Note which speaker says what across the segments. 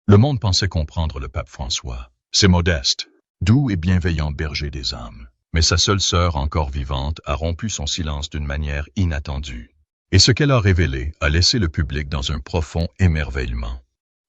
Speaker 1: Le monde pensait comprendre le pape François. C'est modeste, doux et bienveillant berger des âmes. Mais sa seule sœur, encore vivante, a rompu son silence d'une manière inattendue. Et ce qu'elle a révélé a laissé le public dans un profond émerveillement.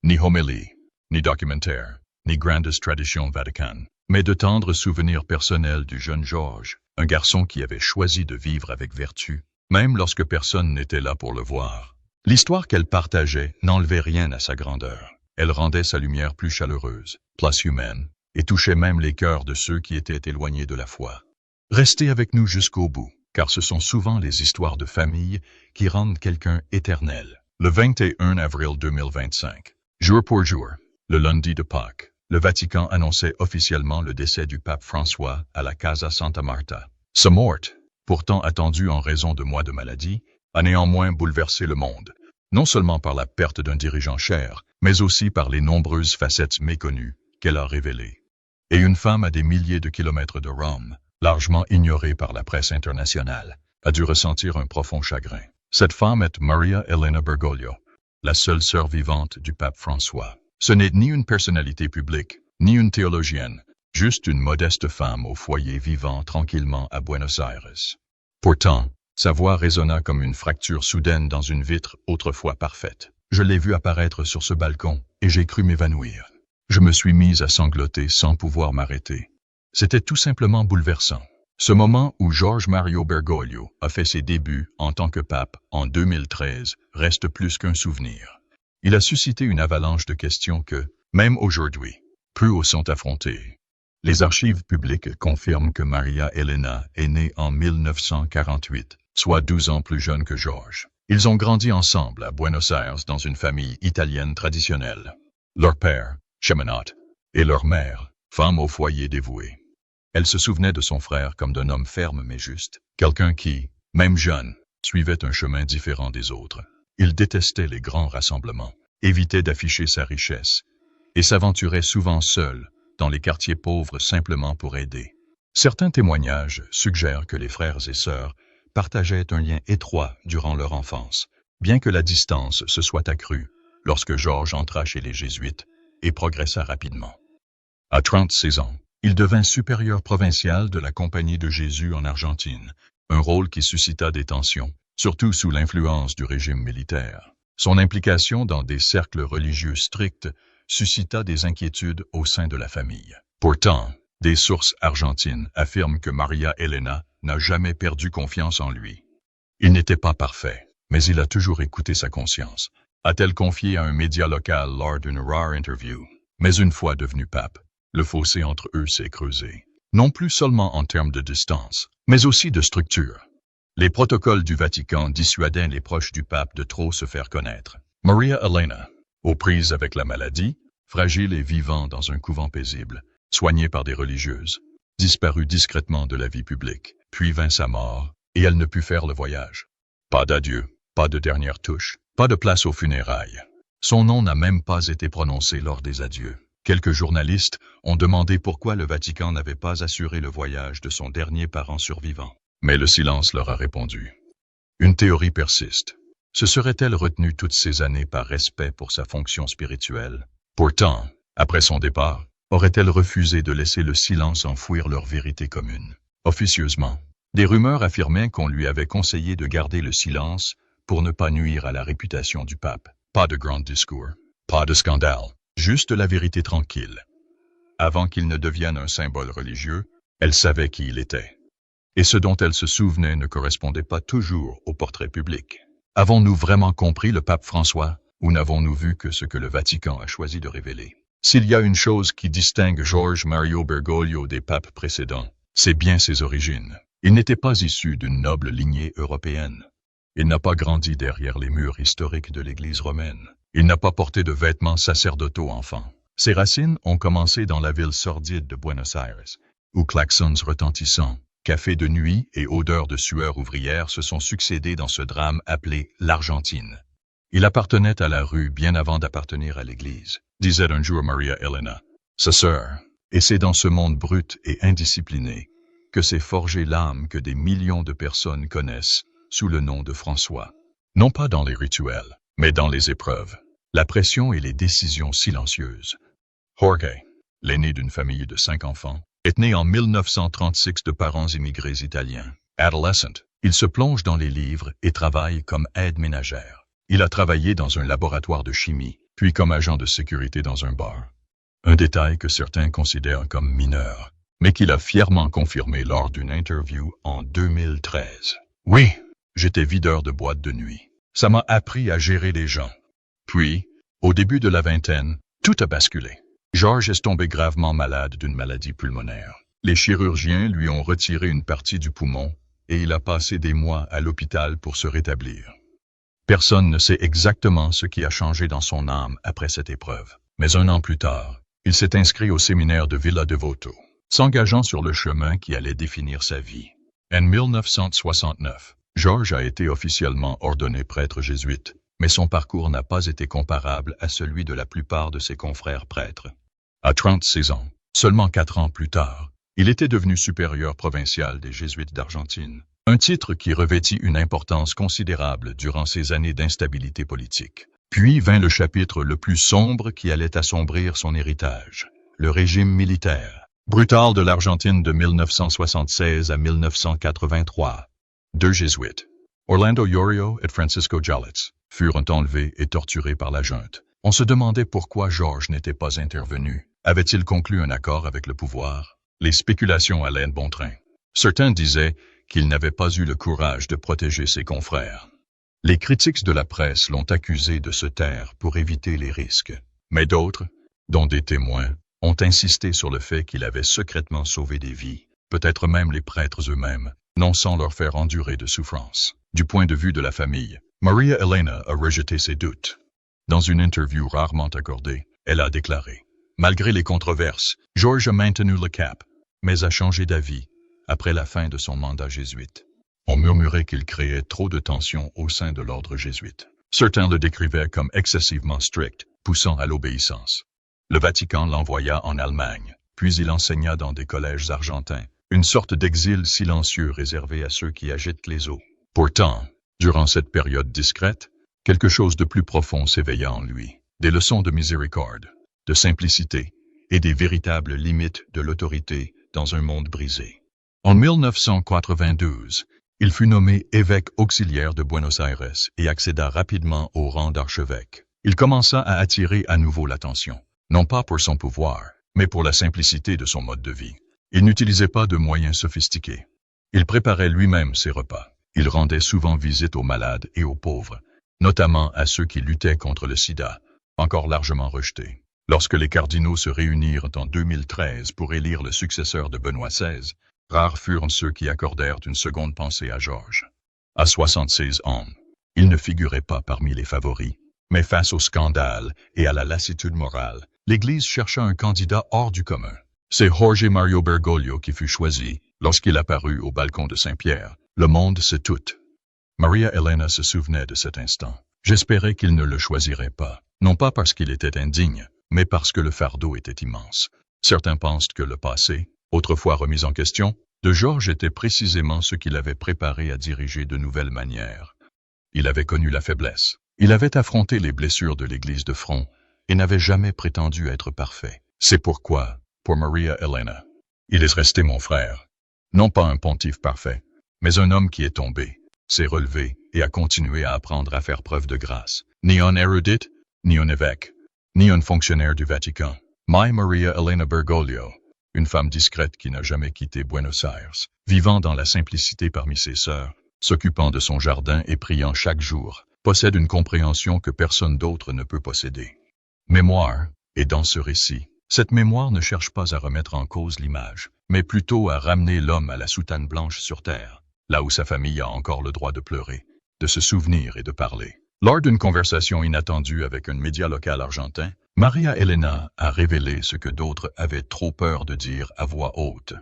Speaker 1: Ni homélie, ni documentaire, ni grandes traditions vaticanes, mais de tendres souvenirs personnels du jeune Georges, un garçon qui avait choisi de vivre avec vertu, même lorsque personne n'était là pour le voir. L'histoire qu'elle partageait n'enlevait rien à sa grandeur. Elle rendait sa lumière plus chaleureuse, place humaine, et touchait même les cœurs de ceux qui étaient éloignés de la foi. Restez avec nous jusqu'au bout, car ce sont souvent les histoires de famille qui rendent quelqu'un éternel. Le 21 avril 2025, jour pour jour, le lundi de Pâques, le Vatican annonçait officiellement le décès du pape François à la Casa Santa Marta. Sa mort, pourtant attendue en raison de mois de maladie, a néanmoins bouleversé le monde, non seulement par la perte d'un dirigeant cher, mais aussi par les nombreuses facettes méconnues qu'elle a révélées. Et une femme à des milliers de kilomètres de Rome, largement ignorée par la presse internationale, a dû ressentir un profond chagrin. Cette femme est Maria Elena Bergoglio, la seule sœur vivante du pape François. Ce n'est ni une personnalité publique, ni une théologienne, juste une modeste femme au foyer vivant tranquillement à Buenos Aires. Pourtant, sa voix résonna comme une fracture soudaine dans une vitre autrefois parfaite. Je l'ai vue apparaître sur ce balcon et j'ai cru m'évanouir. Je me suis mise à sangloter sans pouvoir m'arrêter. C'était tout simplement bouleversant. Ce moment où Jorge Mario Bergoglio a fait ses débuts en tant que pape en 2013 reste plus qu'un souvenir. Il a suscité une avalanche de questions que, même aujourd'hui, peu sont affrontées. Les archives publiques confirment que Maria Elena est née en 1948, soit 12 ans plus jeune que Georges. Ils ont grandi ensemble à Buenos Aires dans une famille italienne traditionnelle. Leur père, cheminot, et leur mère, femme au foyer dévouée. Elle se souvenait de son frère comme d'un homme ferme mais juste, quelqu'un qui, même jeune, suivait un chemin différent des autres. Il détestait les grands rassemblements, évitait d'afficher sa richesse, et s'aventurait souvent seul dans les quartiers pauvres simplement pour aider. Certains témoignages suggèrent que les frères et sœurs partageaient un lien étroit durant leur enfance, bien que la distance se soit accrue lorsque Georges entra chez les Jésuites et progressa rapidement. À 36 ans, il devint supérieur provincial de la Compagnie de Jésus en Argentine, un rôle qui suscita des tensions, surtout sous l'influence du régime militaire. Son implication dans des cercles religieux stricts suscita des inquiétudes au sein de la famille. Pourtant, des sources argentines affirment que Maria Elena n'a jamais perdu confiance en lui. Il n'était pas parfait, mais il a toujours écouté sa conscience, a-t-elle confié à un média local lors d'une rare interview. Mais une fois devenu pape, le fossé entre eux s'est creusé, non plus seulement en termes de distance, mais aussi de structure. Les protocoles du Vatican dissuadaient les proches du pape de trop se faire connaître. Maria Elena, aux prises avec la maladie, fragile et vivant dans un couvent paisible, soignée par des religieuses, disparut discrètement de la vie publique, puis vint sa mort, et elle ne put faire le voyage. Pas d'adieu, pas de dernière touche, pas de place aux funérailles. Son nom n'a même pas été prononcé lors des adieux. Quelques journalistes ont demandé pourquoi le Vatican n'avait pas assuré le voyage de son dernier parent survivant. Mais le silence leur a répondu. Une théorie persiste. Se serait-elle retenue toutes ces années par respect pour sa fonction spirituelle? Pourtant, après son départ, aurait-elle refusé de laisser le silence enfouir leur vérité commune? Officieusement, des rumeurs affirmaient qu'on lui avait conseillé de garder le silence pour ne pas nuire à la réputation du pape. Pas de grand discours, pas de scandale, juste la vérité tranquille. Avant qu'il ne devienne un symbole religieux, elle savait qui il était. Et ce dont elle se souvenait ne correspondait pas toujours au portrait public. Avons-nous vraiment compris le pape François, ou n'avons-nous vu que ce que le Vatican a choisi de révéler? S'il y a une chose qui distingue Jorge Mario Bergoglio des papes précédents, c'est bien ses origines. Il n'était pas issu d'une noble lignée européenne. Il n'a pas grandi derrière les murs historiques de l'Église romaine. Il n'a pas porté de vêtements sacerdotaux enfant. Ses racines ont commencé dans la ville sordide de Buenos Aires, où klaxons retentissants, cafés de nuit et odeurs de sueur ouvrière se sont succédés dans ce drame appelé l'Argentine. Il appartenait à la rue bien avant d'appartenir à l'Église, disait un jour Maria Elena, sa sœur, et c'est dans ce monde brut et indiscipliné que s'est forgée l'âme que des millions de personnes connaissent sous le nom de François. Non pas dans les rituels, mais dans les épreuves. la pression et les décisions silencieuses. Jorge, l'aîné d'une famille de 5 enfants, est né en 1936 de parents immigrés italiens. Adolescent, il se plonge dans les livres et travaille comme aide ménagère. Il a travaillé dans un laboratoire de chimie, puis comme agent de sécurité dans un bar. Un détail que certains considèrent comme mineur, mais qu'il a fièrement confirmé lors d'une interview en 2013. Oui, j'étais videur de boîte de nuit. Ça m'a appris à gérer les gens. Puis, au début de la vingtaine, tout a basculé. George est tombé gravement malade d'une maladie pulmonaire. Les chirurgiens lui ont retiré une partie du poumon et il a passé des mois à l'hôpital pour se rétablir. Personne ne sait exactement ce qui a changé dans son âme après cette épreuve. Mais 1 an plus tard, il s'est inscrit au séminaire de Villa Devoto, s'engageant sur le chemin qui allait définir sa vie. En 1969, George a été officiellement ordonné prêtre jésuite, mais son parcours n'a pas été comparable à celui de la plupart de ses confrères prêtres. À 36 ans, seulement 4 ans plus tard, il était devenu supérieur provincial des Jésuites d'Argentine, un titre qui revêtit une importance considérable durant ces années d'instabilité politique. Puis vint le chapitre le plus sombre qui allait assombrir son héritage, le régime militaire, brutal de l'Argentine de 1976 à 1983. 2 jésuites, Orlando Yorio et Francisco Jalitz, furent enlevés et torturés par la junte. On se demandait pourquoi George n'était pas intervenu. Avait-il conclu un accord avec le pouvoir? Les spéculations allaient bon train. Certains disaient qu'il n'avait pas eu le courage de protéger ses confrères. Les critiques de la presse l'ont accusé de se taire pour éviter les risques. Mais d'autres, dont des témoins, ont insisté sur le fait qu'il avait secrètement sauvé des vies, peut-être même les prêtres eux-mêmes, non sans leur faire endurer de souffrances. Du point de vue de la famille, Maria Elena a rejeté ses doutes. Dans une interview rarement accordée, elle a déclaré « Malgré les controverses, George a maintenu le cap, mais a changé d'avis après la fin de son mandat jésuite. » On murmurait qu'il créait trop de tensions au sein de l'ordre jésuite. Certains le décrivaient comme excessivement strict, poussant à l'obéissance. Le Vatican l'envoya en Allemagne, puis il enseigna dans des collèges argentins, une sorte d'exil silencieux réservé à ceux qui agitent les eaux. Pourtant, durant cette période discrète, quelque chose de plus profond s'éveilla en lui. Des leçons de miséricorde, de simplicité et des véritables limites de l'autorité dans un monde brisé. En 1992, il fut nommé évêque auxiliaire de Buenos Aires et accéda rapidement au rang d'archevêque. Il commença à attirer à nouveau l'attention, non pas pour son pouvoir, mais pour la simplicité de son mode de vie. Il n'utilisait pas de moyens sophistiqués. Il préparait lui-même ses repas. Il rendait souvent visite aux malades et aux pauvres, notamment à ceux qui luttaient contre le sida, encore largement rejetés. Lorsque les cardinaux se réunirent en 2013 pour élire le successeur de Benoît XVI, rares furent ceux qui accordèrent une seconde pensée à George. À 76 ans, il ne figurait pas parmi les favoris, mais face au scandale et à la lassitude morale, l'Église chercha un candidat hors du commun. C'est Jorge Mario Bergoglio qui fut choisi. Lorsqu'il apparut au balcon de Saint-Pierre, le monde se tut. Maria Elena se souvenait de cet instant. J'espérais qu'il ne le choisirait pas, non pas parce qu'il était indigne, mais parce que le fardeau était immense. Certains pensent que le passé, autrefois remis en question, de George était précisément ce qu'il avait préparé à diriger de nouvelles manières. Il avait connu la faiblesse. Il avait affronté les blessures de l'Église de front et n'avait jamais prétendu être parfait. C'est pourquoi, pour Maria Elena, il est resté mon frère. Non pas un pontife parfait, mais un homme qui est tombé, s'est relevé et a continué à apprendre à faire preuve de grâce. Ni un érudite, ni un évêque, ni un fonctionnaire du Vatican. Maria Elena Bergoglio, une femme discrète qui n'a jamais quitté Buenos Aires, vivant dans la simplicité parmi ses sœurs, s'occupant de son jardin et priant chaque jour, possède une compréhension que personne d'autre ne peut posséder. Mémoire, et dans ce récit, cette mémoire ne cherche pas à remettre en cause l'image, mais plutôt à ramener l'homme à la soutane blanche sur terre, là où sa famille a encore le droit de pleurer, de se souvenir et de parler. Lors d'une conversation inattendue avec un média local argentin, Maria Elena a révélé ce que d'autres avaient trop peur de dire à voix haute.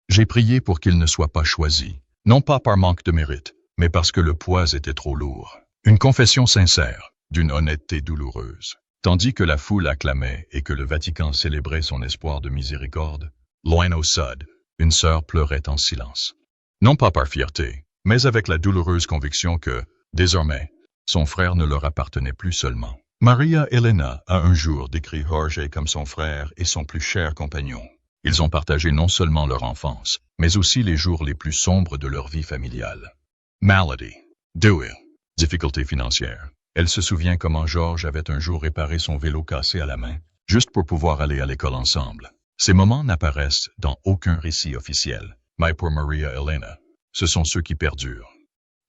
Speaker 1: J'ai prié pour qu'il ne soit pas choisi, non pas par manque de mérite, mais parce que le poids était trop lourd. Une confession sincère, d'une honnêteté douloureuse. Tandis que la foule acclamait et que le Vatican célébrait son espoir de miséricorde, loin au sud, une sœur pleurait en silence. Non pas par fierté, mais avec la douloureuse conviction que, désormais, son frère ne leur appartenait plus seulement, Maria Elena a un jour décrit Jorge comme son frère et son plus cher compagnon. Ils ont partagé non seulement leur enfance, mais aussi les jours les plus sombres de leur vie familiale. Malady. Deuil. Difficultés financières. Elle se souvient comment George avait un jour réparé son vélo cassé à la main, juste pour pouvoir aller à l'école ensemble. Ces moments n'apparaissent dans aucun récit officiel. Mais pour Maria Elena, ce sont ceux qui perdurent.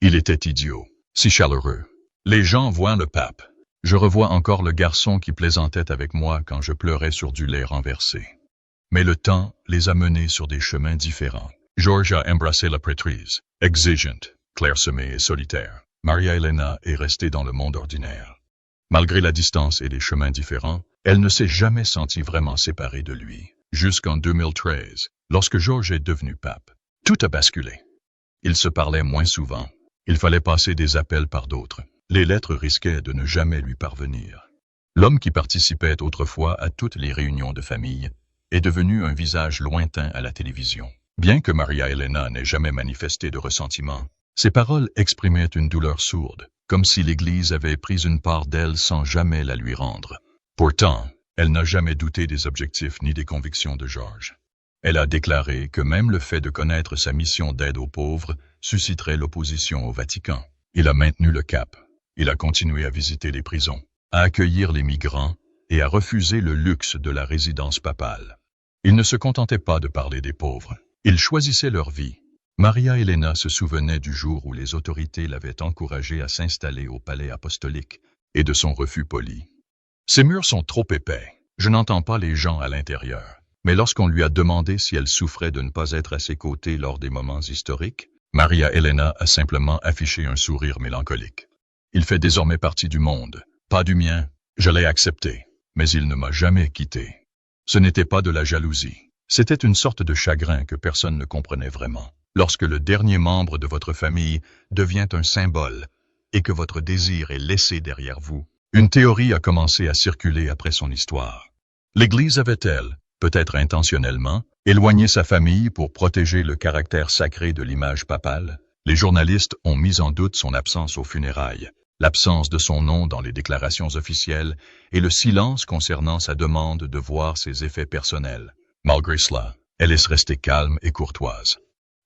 Speaker 1: Il était idiot, si chaleureux. Les gens voient le pape. Je revois encore le garçon qui plaisantait avec moi quand je pleurais sur du lait renversé. Mais le temps les a menés sur des chemins différents. George a embrassé la prêtrise, exigeante, clairsemée et solitaire. Maria Elena est restée dans le monde ordinaire. Malgré la distance et les chemins différents, elle ne s'est jamais sentie vraiment séparée de lui. Jusqu'en 2013, lorsque George est devenu pape, tout a basculé. Ils se parlaient moins souvent. Il fallait passer des appels par d'autres. Les lettres risquaient de ne jamais lui parvenir. L'homme qui participait autrefois à toutes les réunions de famille est devenu un visage lointain à la télévision. Bien que Maria Elena n'ait jamais manifesté de ressentiment, ses paroles exprimaient une douleur sourde, comme si l'Église avait pris une part d'elle sans jamais la lui rendre. Pourtant, elle n'a jamais douté des objectifs ni des convictions de George. Elle a déclaré que même le fait de connaître sa mission d'aide aux pauvres susciterait l'opposition au Vatican. Il a maintenu le cap. Il a continué à visiter les prisons, à accueillir les migrants et à refuser le luxe de la résidence papale. Il ne se contentait pas de parler des pauvres. Il choisissait leur vie. Maria Elena se souvenait du jour où les autorités l'avaient encouragé à s'installer au palais apostolique et de son refus poli. Ces murs sont trop épais. Je n'entends pas les gens à l'intérieur. Mais lorsqu'on lui a demandé si elle souffrait de ne pas être à ses côtés lors des moments historiques, Maria Elena a simplement affiché un sourire mélancolique. Il fait désormais partie du monde, pas du mien. Je l'ai accepté, mais il ne m'a jamais quitté. Ce n'était pas de la jalousie. C'était une sorte de chagrin que personne ne comprenait vraiment. Lorsque le dernier membre de votre famille devient un symbole et que votre désir est laissé derrière vous, une théorie a commencé à circuler après son histoire. L'Église avait-elle, peut-être intentionnellement, éloigné sa famille pour protéger le caractère sacré de l'image papale? Les journalistes ont mis en doute son absence aux funérailles, l'absence de son nom dans les déclarations officielles et le silence concernant sa demande de voir ses effets personnels. Malgré cela, elle est restée calme et courtoise.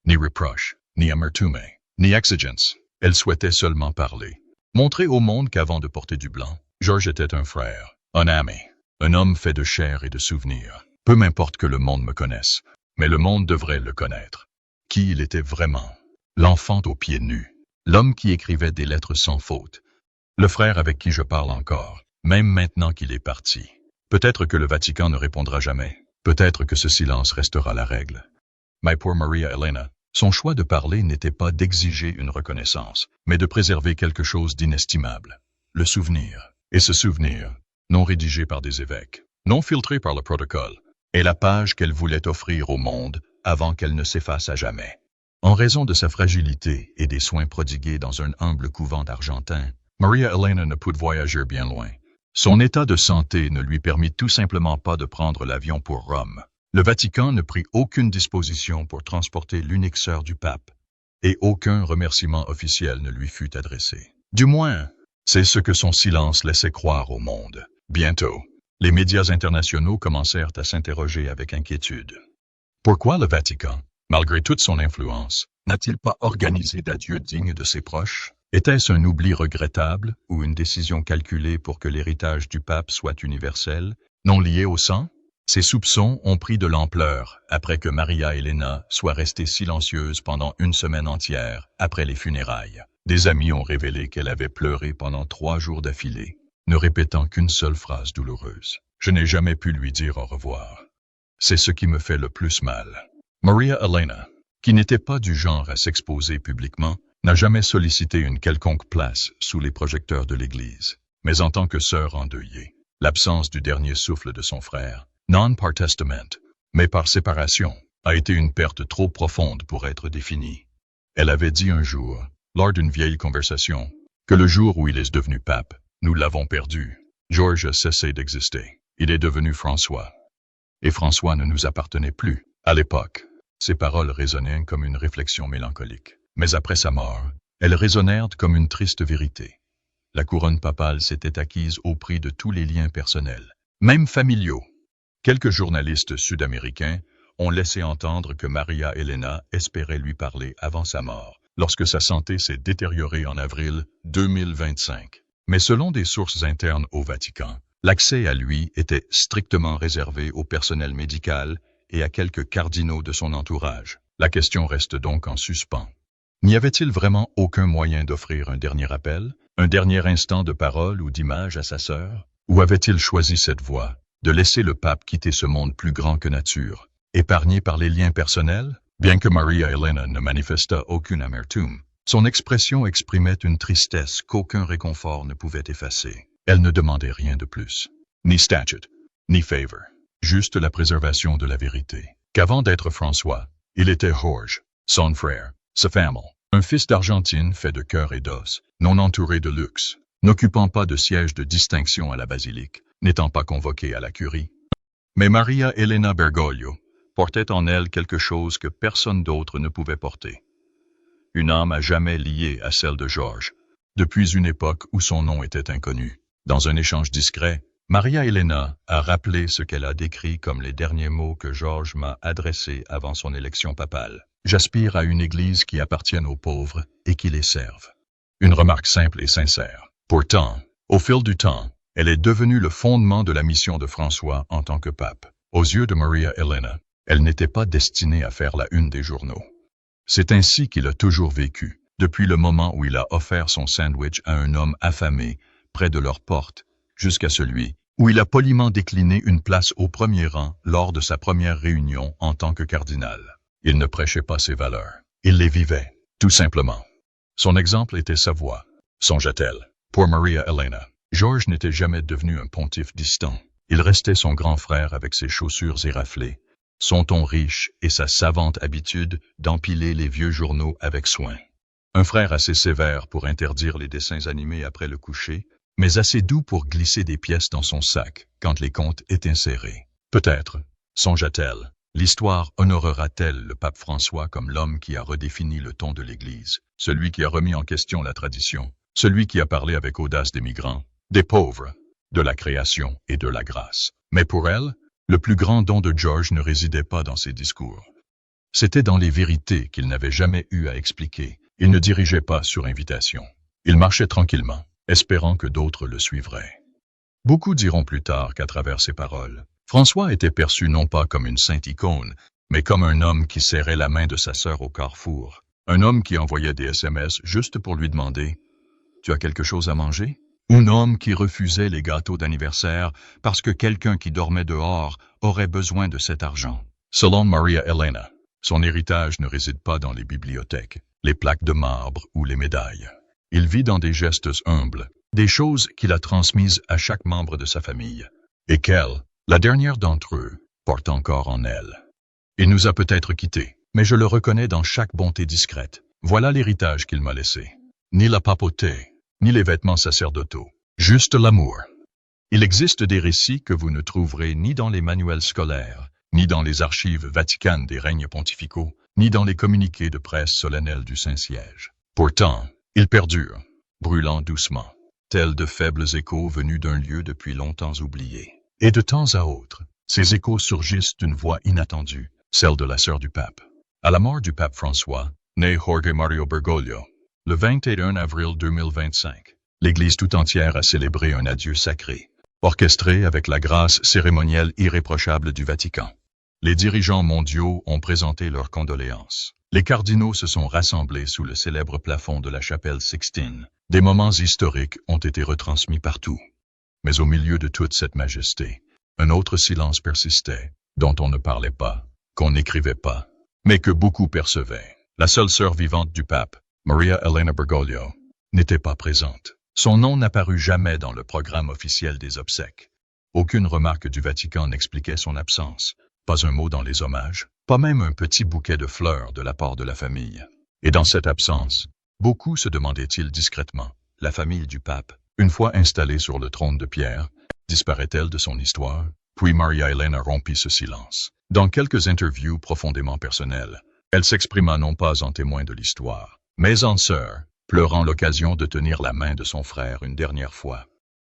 Speaker 1: Ni reproche, ni amertume, ni exigence. Elle souhaitait seulement parler. Montrer au monde qu'avant de porter du blanc, George était un frère, un ami, un homme fait de chair et de souvenirs. Peu m'importe que le monde me connaisse, mais le monde devrait le connaître. Qui il était vraiment? L'enfant aux pieds nus, l'homme qui écrivait des lettres sans faute, le frère avec qui je parle encore, même maintenant qu'il est parti. Peut-être que le Vatican ne répondra jamais, peut-être que ce silence restera la règle. Mais pour Maria Elena, son choix de parler n'était pas d'exiger une reconnaissance, mais de préserver quelque chose d'inestimable, le souvenir. Et ce souvenir, non rédigé par des évêques, non filtré par le protocole, est la page qu'elle voulait offrir au monde avant qu'elle ne s'efface à jamais. En raison de sa fragilité et des soins prodigués dans un humble couvent argentin, Maria Elena ne put voyager bien loin. Son état de santé ne lui permit tout simplement pas de prendre l'avion pour Rome. Le Vatican ne prit aucune disposition pour transporter l'unique sœur du pape, et aucun remerciement officiel ne lui fut adressé. Du moins, c'est ce que son silence laissait croire au monde. Bientôt, les médias internationaux commencèrent à s'interroger avec inquiétude. Pourquoi le Vatican, malgré toute son influence, n'a-t-il pas organisé d'adieu digne de ses proches? Était-ce un oubli regrettable ou une décision calculée pour que l'héritage du pape soit universel, non lié au sang? Ces soupçons ont pris de l'ampleur après que Maria Elena soit restée silencieuse pendant une semaine entière après les funérailles. Des amis ont révélé qu'elle avait pleuré pendant 3 jours d'affilée, ne répétant qu'une seule phrase douloureuse. Je n'ai jamais pu lui dire au revoir. C'est ce qui me fait le plus mal. Maria Elena, qui n'était pas du genre à s'exposer publiquement, n'a jamais sollicité une quelconque place sous les projecteurs de l'Église. Mais en tant que sœur endeuillée, l'absence du dernier souffle de son frère, non par testament, mais par séparation, a été une perte trop profonde pour être définie. Elle avait dit un jour, lors d'une vieille conversation, que le jour où il est devenu pape, nous l'avons perdu. George a cessé d'exister. Il est devenu François. Et François ne nous appartenait plus. À l'époque, ses paroles résonnaient comme une réflexion mélancolique. Mais après sa mort, elles résonnèrent comme une triste vérité. La couronne papale s'était acquise au prix de tous les liens personnels, même familiaux. Quelques journalistes sud-américains ont laissé entendre que Maria Elena espérait lui parler avant sa mort, lorsque sa santé s'est détériorée en avril 2025. Mais selon des sources internes au Vatican, l'accès à lui était strictement réservé au personnel médical et à quelques cardinaux de son entourage. La question reste donc en suspens. N'y avait-il vraiment aucun moyen d'offrir un dernier appel, un dernier instant de parole ou d'image à sa sœur? Ou avait-il choisi cette voie, de laisser le pape quitter ce monde plus grand que nature, épargné par les liens personnels? Bien que Maria Elena ne manifestât aucune amertume, son expression exprimait une tristesse qu'aucun réconfort ne pouvait effacer. Elle ne demandait rien de plus, ni statut, ni favor, juste la préservation de la vérité. Qu'avant d'être François, il était Jorge, son frère, sa femme, un fils d'Argentine fait de cœur et d'os, non entouré de luxe, n'occupant pas de siège de distinction à la basilique, n'étant pas convoqué à la curie. Mais Maria Elena Bergoglio portait en elle quelque chose que personne d'autre ne pouvait porter. Une âme à jamais liée à celle de Georges, depuis une époque où son nom était inconnu. Dans un échange discret, Maria Elena a rappelé ce qu'elle a décrit comme les derniers mots que Georges m'a adressés avant son élection papale. J'aspire à une église qui appartienne aux pauvres et qui les serve. Une remarque simple et sincère. Pourtant, au fil du temps, elle est devenue le fondement de la mission de François en tant que pape. Aux yeux de Maria Elena, elle n'était pas destinée à faire la une des journaux. C'est ainsi qu'il a toujours vécu, depuis le moment où il a offert son sandwich à un homme affamé près de leur porte, jusqu'à celui où il a poliment décliné une place au premier rang lors de sa première réunion en tant que cardinal. Il ne prêchait pas ses valeurs, il les vivait, tout simplement. Son exemple était sa voix, songe-t-elle. Pour Maria Elena, Georges n'était jamais devenu un pontife distant. Il restait son grand frère avec ses chaussures éraflées, son ton riche et sa savante habitude d'empiler les vieux journaux avec soin. Un frère assez sévère pour interdire les dessins animés après le coucher, mais assez doux pour glisser des pièces dans son sac quand les comptes étaient serrés. Peut-être, songea-t-elle, l'histoire honorera-t-elle le pape François comme l'homme qui a redéfini le ton de l'Église, celui qui a remis en question la tradition, celui qui a parlé avec audace des migrants, des pauvres, de la création et de la grâce. Mais pour elle, le plus grand don de Georges ne résidait pas dans ses discours. C'était dans les vérités qu'il n'avait jamais eu à expliquer. Il ne dirigeait pas sur invitation. Il marchait tranquillement, espérant que d'autres le suivraient. Beaucoup diront plus tard qu'à travers ses paroles, François était perçu non pas comme une sainte icône, mais comme un homme qui serrait la main de sa sœur au carrefour, un homme qui envoyait des SMS juste pour lui demander « Tu as quelque chose à manger ?» Un homme qui refusait les gâteaux d'anniversaire parce que quelqu'un qui dormait dehors aurait besoin de cet argent. Selon Maria Elena, son héritage ne réside pas dans les bibliothèques, les plaques de marbre ou les médailles. Il vit dans des gestes humbles, des choses qu'il a transmises à chaque membre de sa famille, et qu'elle, la dernière d'entre eux, porte encore en elle. Il nous a peut-être quittés, mais je le reconnais dans chaque bonté discrète. Voilà l'héritage qu'il m'a laissé. Ni la papauté, ni les vêtements sacerdotaux, juste l'amour. Il existe des récits que vous ne trouverez ni dans les manuels scolaires, ni dans les archives vaticanes des règnes pontificaux, ni dans les communiqués de presse solennels du Saint-Siège. Pourtant, ils perdurent, brûlant doucement, tels de faibles échos venus d'un lieu depuis longtemps oublié. Et de temps à autre, ces échos surgissent d'une voix inattendue, celle de la sœur du pape. À la mort du pape François, né Jorge Mario Bergoglio, le 21 avril 2025, l'Église tout entière a célébré un adieu sacré, orchestré avec la grâce cérémonielle irréprochable du Vatican. Les dirigeants mondiaux ont présenté leurs condoléances. Les cardinaux se sont rassemblés sous le célèbre plafond de la chapelle Sixtine. Des moments historiques ont été retransmis partout. Mais au milieu de toute cette majesté, un autre silence persistait, dont on ne parlait pas, qu'on n'écrivait pas, mais que beaucoup percevaient. La seule sœur vivante du pape, Maria Elena Bergoglio, n'était pas présente. Son nom n'apparut jamais dans le programme officiel des obsèques. Aucune remarque du Vatican n'expliquait son absence. Pas un mot dans les hommages, pas même un petit bouquet de fleurs de la part de la famille. Et dans cette absence, beaucoup se demandaient-ils discrètement, la famille du pape, une fois installée sur le trône de pierre, disparaît-elle de son histoire? Puis Maria Elena rompit ce silence. Dans quelques interviews profondément personnelles, elle s'exprima non pas en témoin de l'histoire, mais en sœur, pleurant l'occasion de tenir la main de son frère une dernière fois.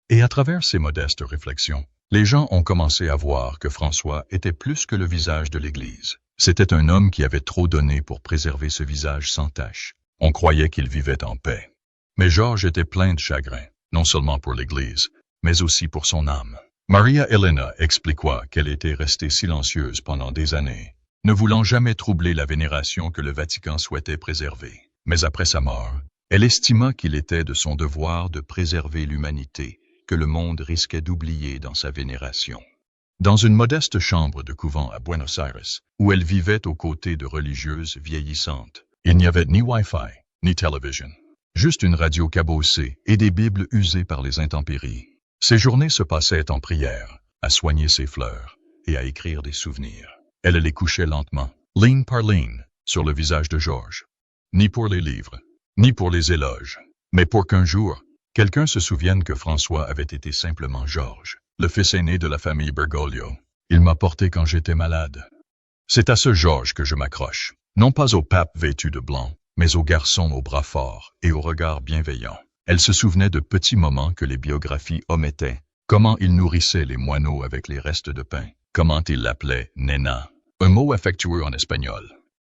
Speaker 1: Et à travers ces modestes réflexions, les gens ont commencé à voir que François était plus que le visage de l'Église. C'était un homme qui avait trop donné pour préserver ce visage sans tache. On croyait qu'il vivait en paix. Mais Georges était plein de chagrin, non seulement pour l'Église, mais aussi pour son âme. Maria Elena expliqua qu'elle était restée silencieuse pendant des années, ne voulant jamais troubler la vénération que le Vatican souhaitait préserver. Mais après sa mort, elle estima qu'il était de son devoir de préserver l'humanité, que le monde risquait d'oublier dans sa vénération. Dans une modeste chambre de couvent à Buenos Aires, où elle vivait aux côtés de religieuses vieillissantes, il n'y avait ni Wi-Fi, ni télévision, juste une radio cabossée et des bibles usées par les intempéries. Ses journées se passaient en prière, à soigner ses fleurs et à écrire des souvenirs. Elle les couchait lentement, ligne par ligne, sur le visage de Georges. Ni pour les livres, ni pour les éloges, mais pour qu'un jour, quelqu'un se souvienne que François avait été simplement Georges, le fils aîné de la famille Bergoglio. Il m'a porté quand j'étais malade. C'est à ce Georges que je m'accroche, non pas au pape vêtu de blanc, mais au garçon aux bras forts et au regard bienveillant. Elle se souvenait de petits moments que les biographies omettaient, comment il nourrissait les moineaux avec les restes de pain, comment il l'appelait Nena, un mot affectueux en espagnol.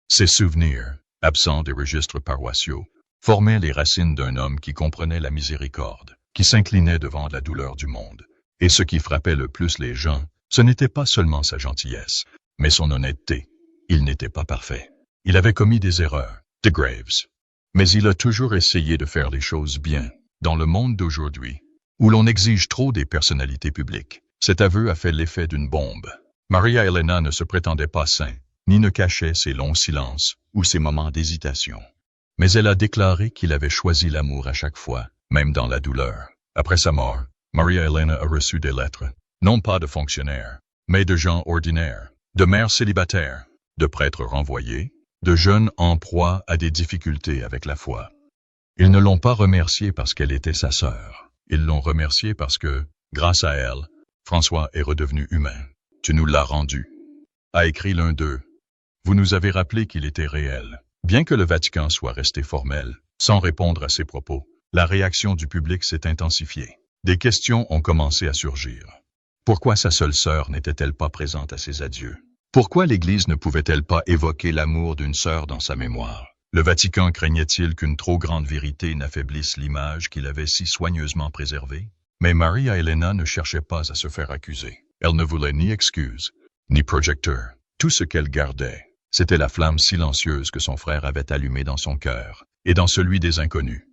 Speaker 1: Ces souvenirs, absents des registres paroissiaux, formaient les racines d'un homme qui comprenait la miséricorde, qui s'inclinait devant la douleur du monde. Et ce qui frappait le plus les gens, ce n'était pas seulement sa gentillesse, mais son honnêteté. Il n'était pas parfait. Il avait commis des erreurs, de graves. Mais il a toujours essayé de faire les choses bien. Dans le monde d'aujourd'hui, où l'on exige trop des personnalités publiques, cet aveu a fait l'effet d'une bombe. Maria Elena ne se prétendait pas saint, ni ne cachait ses longs silences ou ses moments d'hésitation. Mais elle a déclaré qu'il avait choisi l'amour à chaque fois, même dans la douleur. Après sa mort, Maria Elena a reçu des lettres, non pas de fonctionnaires, mais de gens ordinaires, de mères célibataires, de prêtres renvoyés, de jeunes en proie à des difficultés avec la foi. Ils ne l'ont pas remerciée parce qu'elle était sa sœur. Ils l'ont remerciée parce que, grâce à elle, François est redevenu humain. Tu nous l'as rendu, a écrit l'un d'eux. Vous nous avez rappelé qu'il était réel. Bien que le Vatican soit resté formel, sans répondre à ses propos, la réaction du public s'est intensifiée. Des questions ont commencé à surgir. Pourquoi sa seule sœur n'était-elle pas présente à ses adieux? Pourquoi l'Église ne pouvait-elle pas évoquer l'amour d'une sœur dans sa mémoire? Le Vatican craignait-il qu'une trop grande vérité n'affaiblisse l'image qu'il avait si soigneusement préservée? Mais Maria Elena ne cherchait pas à se faire accuser. Elle ne voulait ni excuse, ni projecteur. Tout ce qu'elle gardait, c'était la flamme silencieuse que son frère avait allumée dans son cœur et dans celui des inconnus.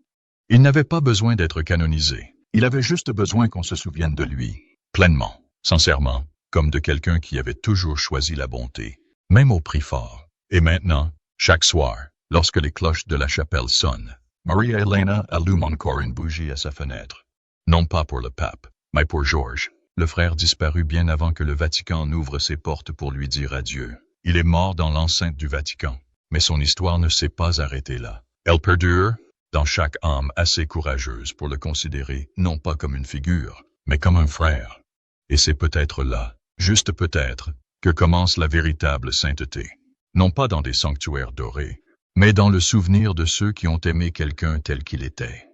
Speaker 1: Il n'avait pas besoin d'être canonisé. Il avait juste besoin qu'on se souvienne de lui, pleinement, sincèrement, comme de quelqu'un qui avait toujours choisi la bonté, même au prix fort. Et maintenant, chaque soir, lorsque les cloches de la chapelle sonnent, Maria Elena allume encore une bougie à sa fenêtre. Non pas pour le pape, mais pour Georges. Le frère disparut bien avant que le Vatican n'ouvre ses portes pour lui dire adieu. Il est mort dans l'enceinte du Vatican, mais son histoire ne s'est pas arrêtée là. Elle perdure dans chaque âme assez courageuse pour le considérer non pas comme une figure, mais comme un frère. Et c'est peut-être là, juste peut-être, que commence la véritable sainteté. Non pas dans des sanctuaires dorés, mais dans le souvenir de ceux qui ont aimé quelqu'un tel qu'il était.